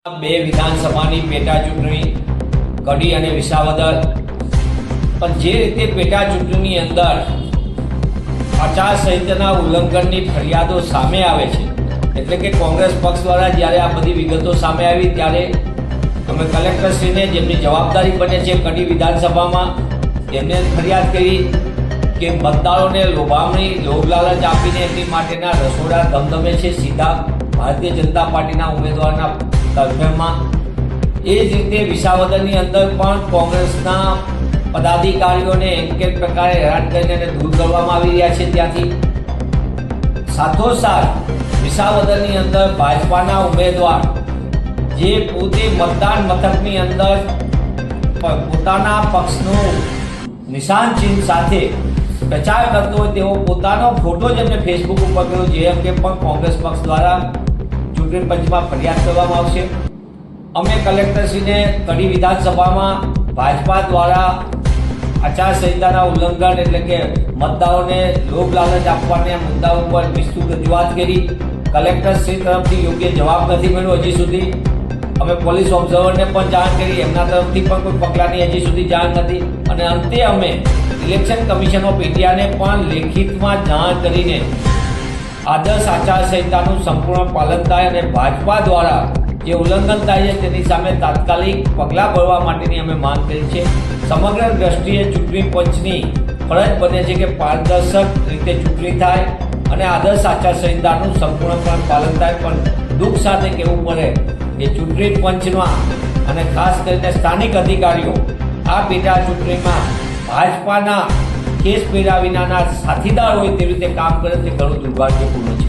બે વિધાનસભાની પેટા ચૂંટણી કડી અને વિસાવદર, પણ જે રીતે પેટા ચૂંટણીની અંદર આચારસંહિતાના ઉલ્લંઘનની ફરિયાદો સામે આવે છે, એટલે કે કોંગ્રેસ પક્ષ દ્વારા જ્યારે આ બધી વિગતો સામે આવી ત્યારે અમે કલેક્ટરશ્રીને, જેમની જવાબદારી બને છે કડી વિધાનસભામાં, તેમને ફરિયાદ કરી કે મતદારોને લોભામણી, લોભ લાલચ આપીને એમની માટેના રસોડા ધમધમે છે સીધા ભારતીય જનતા પાર્ટીના ઉમેદવારના તરફેણમાં. એ જ રીતે વિસાવદરની અંદર પણ કોંગ્રેસના પદાધિકારીઓને એક પ્રકારે હેરાન કરીને એને દૂર કરવામાં આવી રહ્યા છે ત્યાંથી. સાથોસાથ વિસાવદરની અંદર ભાજપાના ઉમેદવાર જે પોતે મતદાન મથકની અંદર પોતાના પક્ષનું નિશાન ચિહ્ન સાથે પ્રચાર કરતો હોય તેવો પોતાનો ફોટો જ એમને ફેસબુક ઉપર કર્યો, જે અંગે પણ કોંગ્રેસ પક્ષ દ્વારા ચૂંટણી પંચમાં ફરિયાદ કરવામાં આવશે. અમે કલેક્ટરશ્રીને કડી વિધાનસભામાં ભાજપા દ્વારા આચારસંહિતાના ઉલ્લંઘન એટલે કે મતદારોને લોભ લાલચ આપવાના મુદ્દા ઉપર વિસ્તૃત રજૂઆત કરી. કલેક્ટરશ્રી તરફથી યોગ્ય જવાબ નથી મળ્યો હજી સુધી. અમે પોલીસ ઓબ્ઝર્વરને પણ જાણ કરી, એમના તરફથી પણ કોઈ પગલાંની હજી સુધી જાણ નથી. અને અંતે અમે ઇલેક્શન કમિશન ઓફ ઇન્ડિયાને પણ લેખિતમાં જાણ કરીને આદર્શ આચારસંહિતાનું સંપૂર્ણ પાલન થાય અને ભાજપા દ્વારા જે ઉલ્લંઘન થાય છે તેની સામે તાત્કાલિક પગલાં ભરવા માટેની અમે માંગ કરી છે. સમગ્ર દ્રષ્ટિએ ચૂંટણી પંચની ફરજ બને છે કે પારદર્શક રીતે ચૂંટણી થાય અને આદર્શ આચારસંહિતાનું સંપૂર્ણપણે પાલન થાય. પણ દુઃખ સાથે કહેવું પડે કે ચૂંટણી પંચમાં અને ખાસ કરીને સ્થાનિક અધિકારીઓ આ પેટા ચૂંટણીમાં ભાજપાના કેસ પહેર્યા વિનાના સાથીદાર હોય તે રીતે કામ કરે તે ઘણું દુર્ભાગ્યપૂર્ણ છે.